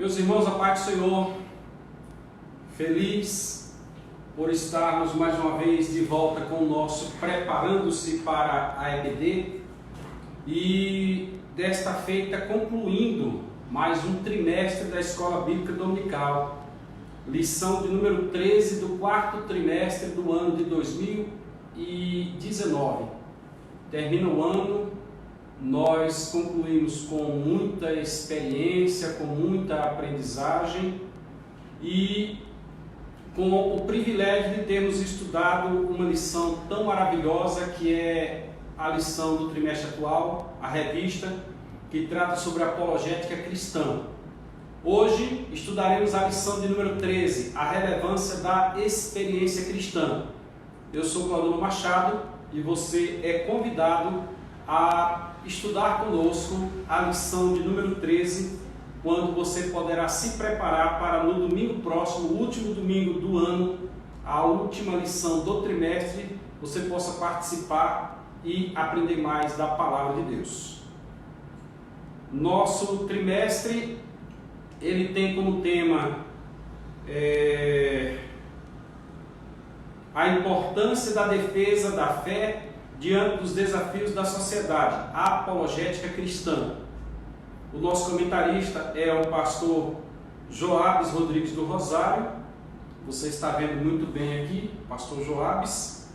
Meus irmãos, a paz do Senhor, feliz por estarmos mais uma vez de volta com o nosso Preparando-se para a EBD e desta feita concluindo mais um trimestre da Escola Bíblica Dominical, lição de número 13 do quarto trimestre do ano de 2019. Termina o ano, nós concluímos com muita experiência, com muita aprendizagem e com o privilégio de termos estudado uma lição tão maravilhosa que é a lição do trimestre atual, a revista, que trata sobre a apologética cristã. Hoje estudaremos a lição de número 13, a relevância da experiência cristã. Eu sou Claudino Machado e você é convidado a estudar conosco a lição de número 13, quando você poderá se preparar para no domingo próximo, o último domingo do ano, a última lição do trimestre, você possa participar e aprender mais da palavra de Deus. Nosso trimestre, ele tem como tema a importância da defesa da fé diante dos desafios da sociedade, a apologética cristã. O nosso comentarista é o pastor Joabes Rodrigues do Rosário. Você está vendo muito bem aqui, pastor Joabes,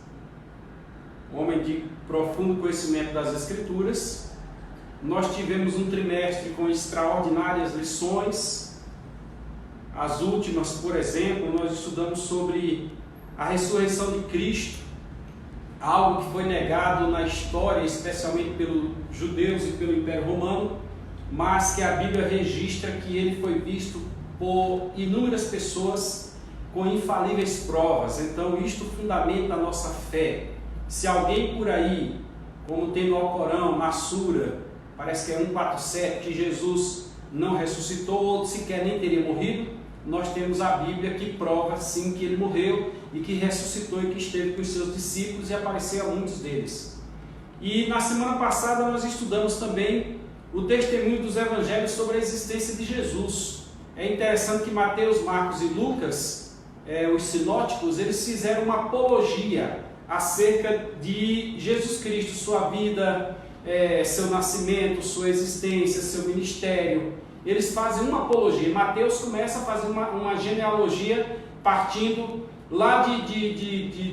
homem de profundo conhecimento das Escrituras. Nós tivemos um trimestre com extraordinárias lições. As últimas, por exemplo, nós estudamos sobre a ressurreição de Cristo, algo que foi negado na história, especialmente pelos judeus e pelo Império Romano, mas que a Bíblia registra que ele foi visto por inúmeras pessoas com infalíveis provas. Então isto fundamenta a nossa fé. Se alguém por aí, como tem no Alcorão, na Sura, parece que é 147, que Jesus não ressuscitou ou sequer nem teria morrido, nós temos a Bíblia que prova sim que ele morreu e que ressuscitou e que esteve com os seus discípulos e apareceu a muitos deles. E na semana passada nós estudamos também o testemunho dos evangelhos sobre a existência de Jesus. É interessante que Mateus, Marcos e Lucas, os sinóticos, eles fizeram uma apologia acerca de Jesus Cristo, sua vida, seu nascimento, sua existência, seu ministério. Eles fazem uma apologia. Mateus começa a fazer uma genealogia partindo lá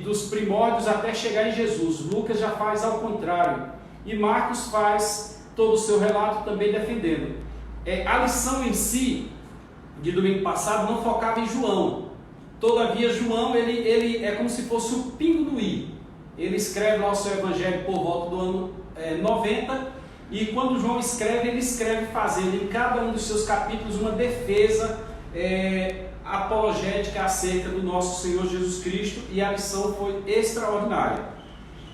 dos primórdios até chegar em Jesus. Lucas já faz ao contrário. E Marcos faz todo o seu relato também defendendo. A lição em si, de domingo passado, não focava em João. Todavia, João ele é como se fosse o pingo no i. Ele escreve lá o seu evangelho por volta do ano 90. E quando João escreve, ele escreve fazendo em cada um dos seus capítulos uma defesa apologética acerca do nosso Senhor Jesus Cristo, e a lição foi extraordinária.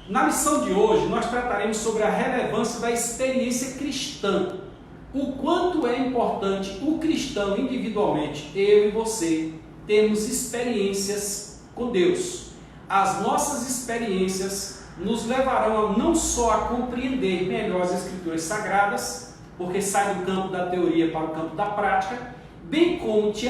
Na lição de hoje, nós trataremos sobre a relevância da experiência cristã. O quanto é importante o cristão individualmente, eu e você, termos experiências com Deus. As nossas experiências nos levarão não só a compreender melhor as Escrituras Sagradas, porque sai do campo da teoria para o campo da prática, bem como te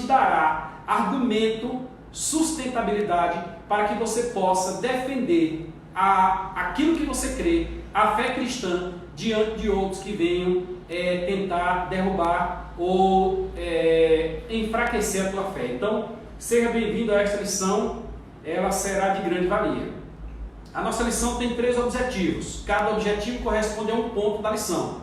dará argumento, sustentabilidade, para que você possa defender aquilo que você crê, a fé cristã, diante de outros que venham tentar derrubar ou enfraquecer a tua fé. Então, seja bem-vindo a esta lição, ela será de grande valia. A nossa lição tem 3 objetivos. Cada objetivo corresponde a um ponto da lição.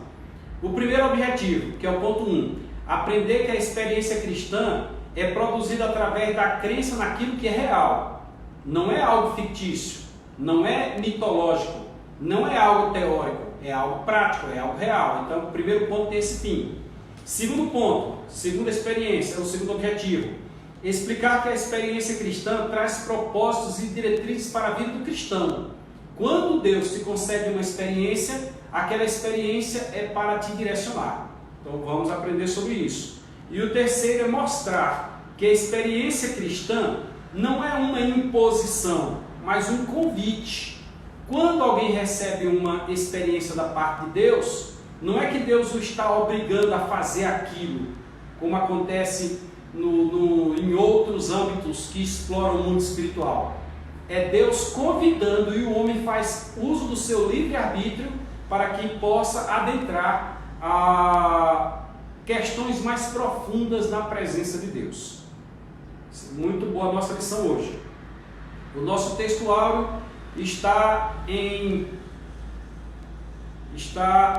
O primeiro objetivo, que é o ponto 1, aprender que a experiência cristã é produzida através da crença naquilo que é real. Não é algo fictício, não é mitológico, não é algo teórico, é algo prático, é algo real. Então, o primeiro ponto tem esse fim. Segundo ponto, segunda experiência, o segundo objetivo, explicar que a experiência cristã traz propósitos e diretrizes para a vida do cristão. Quando Deus te concede uma experiência, aquela experiência é para te direcionar. Então vamos aprender sobre isso. E o terceiro é mostrar que a experiência cristã não é uma imposição, mas um convite. Quando alguém recebe uma experiência da parte de Deus, não é que Deus o está obrigando a fazer aquilo. como acontece em outros âmbitos que exploram o mundo espiritual. É Deus convidando, e o homem faz uso do seu livre-arbítrio para que possa adentrar a questões mais profundas na presença de Deus. Muito boa a nossa lição hoje. O nosso texto áureo está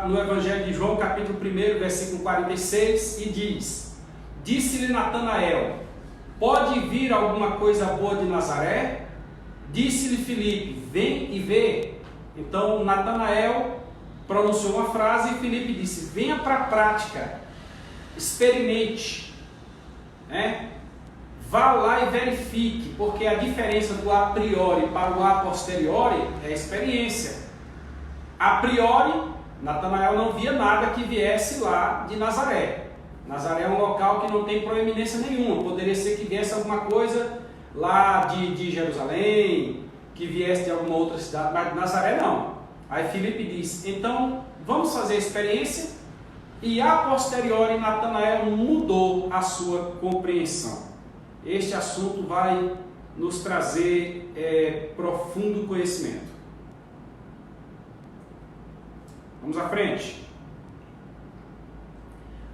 no Evangelho de João, capítulo 1, versículo 46, e diz: Disse-lhe Natanael: Pode vir alguma coisa boa de Nazaré? Disse-lhe Filipe: Vem e vê. Então Natanael pronunciou uma frase e Filipe disse: venha para a prática, experimente, né? Vá lá e verifique, porque a diferença do a priori para o a posteriori é a experiência. A priori, Natanael não via nada que viesse lá de Nazaré. Nazaré é um local que não tem proeminência nenhuma. Poderia ser que viesse alguma coisa lá de Jerusalém, que viesse de alguma outra cidade, mas de Nazaré não. Aí Filipe diz: então vamos fazer a experiência. E a posteriori Natanael mudou a sua compreensão. Este assunto vai nos trazer profundo conhecimento. Vamos à frente.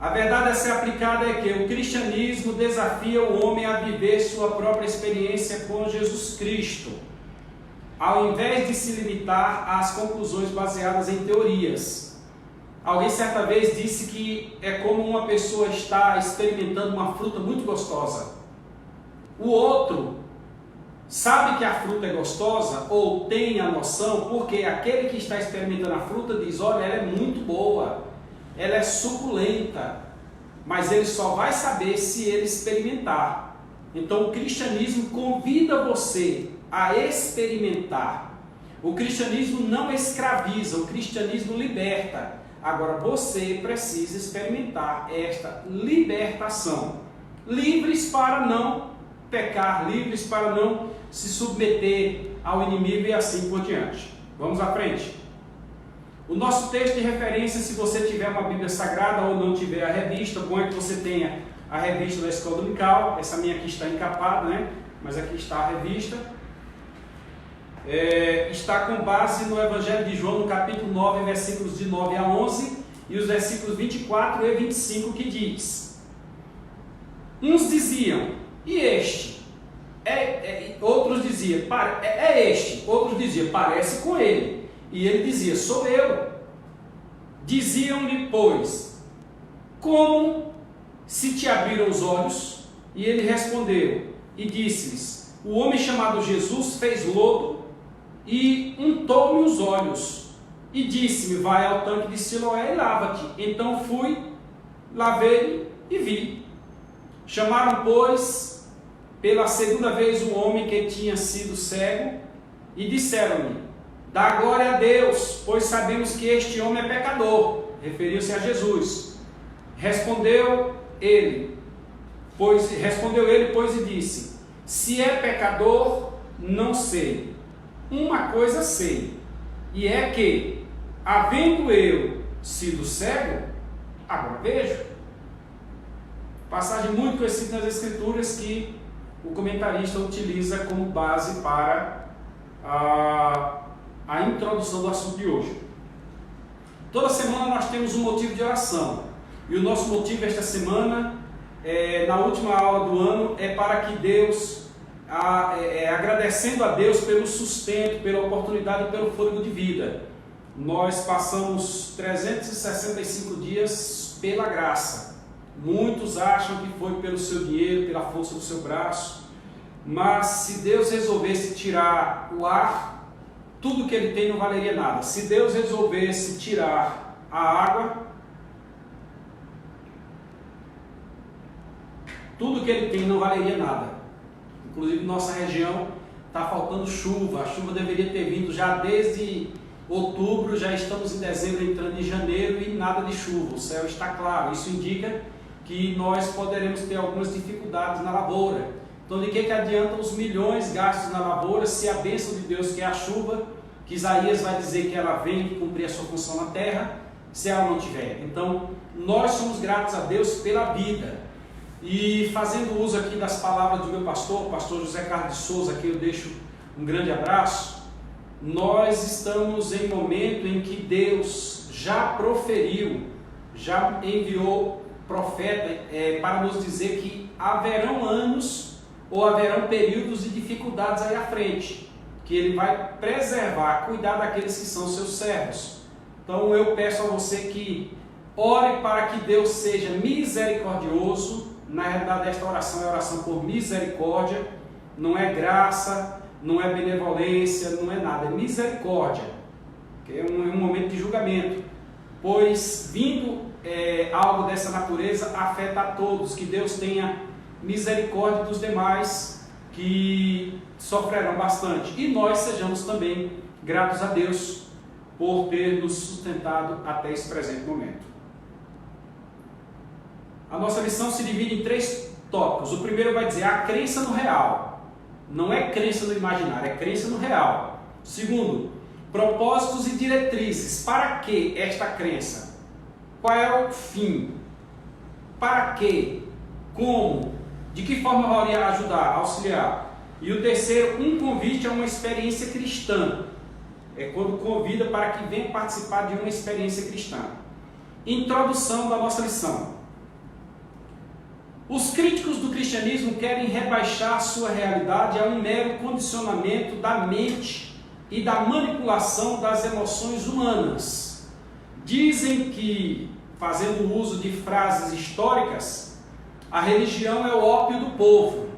A verdade a ser aplicada é que o cristianismo desafia o homem a viver sua própria experiência com Jesus Cristo, ao invés de se limitar às conclusões baseadas em teorias. Alguém certa vez disse que é como uma pessoa está experimentando uma fruta muito gostosa. O outro sabe que a fruta é gostosa ou tem a noção, porque aquele que está experimentando a fruta diz: olha, ela é muito boa, ela é suculenta, mas ele só vai saber se ele experimentar. Então o cristianismo convida você a experimentar. O cristianismo não escraviza, o cristianismo liberta. Agora você precisa experimentar esta libertação. Livres para não pecar, livres para não se submeter ao inimigo e assim por diante. Vamos à frente. O nosso texto de referência, se você tiver uma Bíblia Sagrada ou não tiver a revista, bom é que você tenha a revista da Escola Dominical. Essa minha aqui está encapada, né? Mas aqui está a revista. Está com base no Evangelho de João, no capítulo 9, versículos de 9 a 11, e os versículos 24 e 25, que diz: uns diziam: e este? Outros diziam: é este. Outros diziam: parece com ele. E ele dizia: sou eu. Diziam-lhe, pois: como se te abriram os olhos? E ele respondeu e disse-lhes: o homem chamado Jesus fez lodo e untou-me os olhos e disse-me: vai ao tanque de Siloé e lava-te. Então fui, lavei-me e vi. Chamaram, pois, pela segunda vez o homem que tinha sido cego e disseram-lhe: dá glória a Deus, pois sabemos que este homem é pecador. Referiu-se a Jesus. Respondeu ele, pois e disse: se é pecador, não sei. Uma coisa sei, e é que, havendo eu sido cego, agora vejo. Passagem muito conhecida nas Escrituras que o comentarista utiliza como base para a introdução do assunto de hoje. Toda semana nós temos um motivo de oração, e o nosso motivo esta semana, na última aula do ano, é para que Deus, agradecendo a Deus pelo sustento, pela oportunidade e pelo fôlego de vida. Nós passamos 365 dias pela graça. Muitos acham que foi pelo seu dinheiro, pela força do seu braço, mas se Deus resolvesse tirar o ar, tudo que ele tem não valeria nada. Se Deus resolvesse tirar a água, tudo que ele tem não valeria nada. Inclusive nossa região está faltando chuva. A chuva deveria ter vindo já desde outubro, já estamos em dezembro, entrando em janeiro e nada de chuva. O céu está claro. Isso indica que nós poderemos ter algumas dificuldades na lavoura. Então de que adianta os milhões gastos na lavoura se a bênção de Deus, que é a chuva, que Isaías vai dizer que ela vem cumprir a sua função na terra, se ela não tiver? Então nós somos gratos a Deus pela vida. E fazendo uso aqui das palavras do meu pastor, o pastor José Carlos de Souza, aqui eu deixo um grande abraço. Nós estamos em um momento em que Deus já proferiu, já enviou profeta para nos dizer que haverão anos ou haverão períodos de dificuldades aí à frente, que Ele vai preservar, cuidar daqueles que são seus servos. Então eu peço a você que ore para que Deus seja misericordioso. Na realidade, esta oração é oração por misericórdia, não é graça, não é benevolência, não é nada, é misericórdia, que é um momento de julgamento, pois vindo algo dessa natureza afeta a todos. Que Deus tenha misericórdia dos demais que sofrerão bastante, e nós sejamos também gratos a Deus por ter nos sustentado até esse presente momento. A nossa lição se divide em 3 tópicos. O primeiro vai dizer a crença no real. Não é crença no imaginário, é crença no real. Segundo, propósitos e diretrizes. Para que esta crença? Qual é o fim? Para quê? Como? De que forma vai ajudar, auxiliar? E o terceiro, um convite a uma experiência cristã. É quando convida para que venha participar de uma experiência cristã. Introdução da nossa lição. Os críticos do cristianismo querem rebaixar sua realidade a um mero condicionamento da mente e da manipulação das emoções humanas. Dizem que, fazendo uso de frases históricas, a religião é o ópio do povo.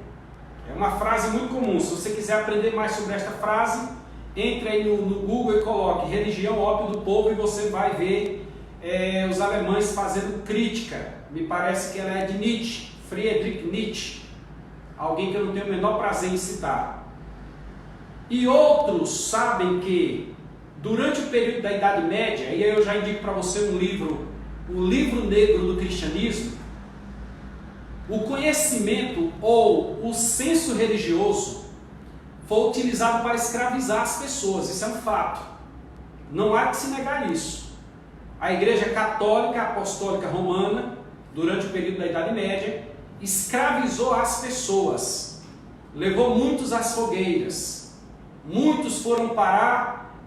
É uma frase muito comum. Se você quiser aprender mais sobre esta frase, entre aí no Google e coloque religião, ópio do povo, e você vai ver os alemães fazendo crítica. Me parece que ela é de Nietzsche. Friedrich Nietzsche, alguém que eu não tenho o menor prazer em citar. E outros sabem que, durante o período da Idade Média, e aí eu já indico para você um livro, o Livro Negro do Cristianismo, o conhecimento ou o senso religioso foi utilizado para escravizar as pessoas. Isso é um fato. Não há que se negar isso. A Igreja Católica Apostólica Romana, durante o período da Idade Média, escravizou as pessoas, levou muitos às fogueiras, muitos foram parar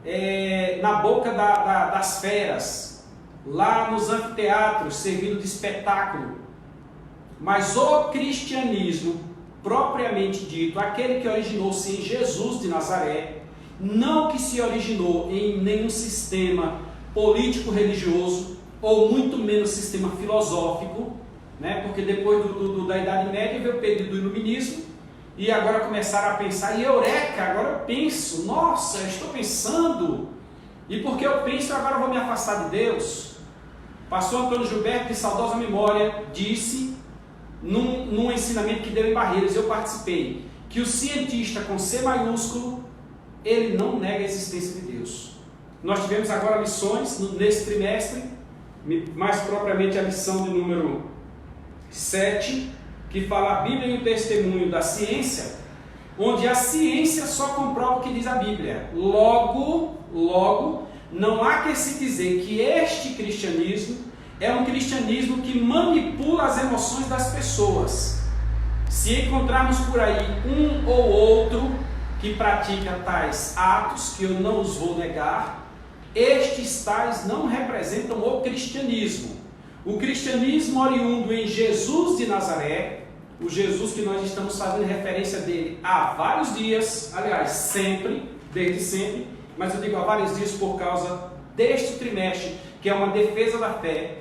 na boca das feras, lá nos anfiteatros, servindo de espetáculo. Mas o cristianismo, propriamente dito, aquele que originou-se em Jesus de Nazaré, não que se originou em nenhum sistema político-religioso, ou muito menos sistema filosófico, porque depois da Idade Média veio o período do Iluminismo, e agora começaram a pensar, e eureka, agora eu penso, nossa, eu estou pensando, e porque eu penso, agora eu vou me afastar de Deus. Pastor Antônio Gilberto, de saudosa memória, disse, num ensinamento que deu em Barreiras, eu participei, que o cientista com C maiúsculo, ele não nega a existência de Deus. Nós tivemos agora lições nesse trimestre, mais propriamente a lição de número 7, que fala a Bíblia e o testemunho da ciência, onde a ciência só comprova o que diz a Bíblia. Logo, não há que se dizer que este cristianismo é um cristianismo que manipula as emoções das pessoas. Se encontrarmos por aí um ou outro que pratica tais atos, que eu não os vou negar, estes tais não representam o cristianismo. O cristianismo oriundo em Jesus de Nazaré, o Jesus que nós estamos fazendo referência dele há vários dias, aliás, sempre, desde sempre, mas eu digo há vários dias por causa deste trimestre, que é uma defesa da fé.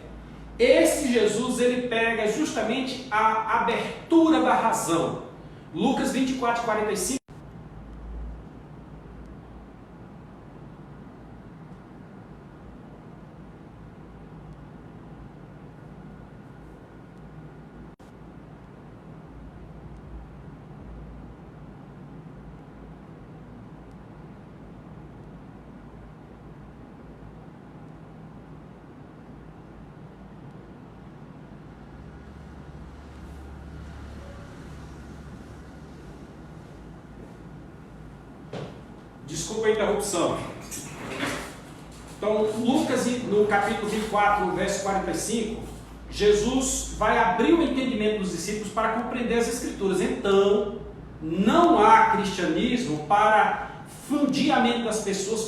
Esse Jesus, ele pega justamente a abertura da razão. Lucas 24, 45. Desculpa a interrupção. Então, Lucas, no capítulo 24, verso 45, Jesus vai abrir o entendimento dos discípulos para compreender as Escrituras. Então, não há cristianismo para fundir a mente das pessoas,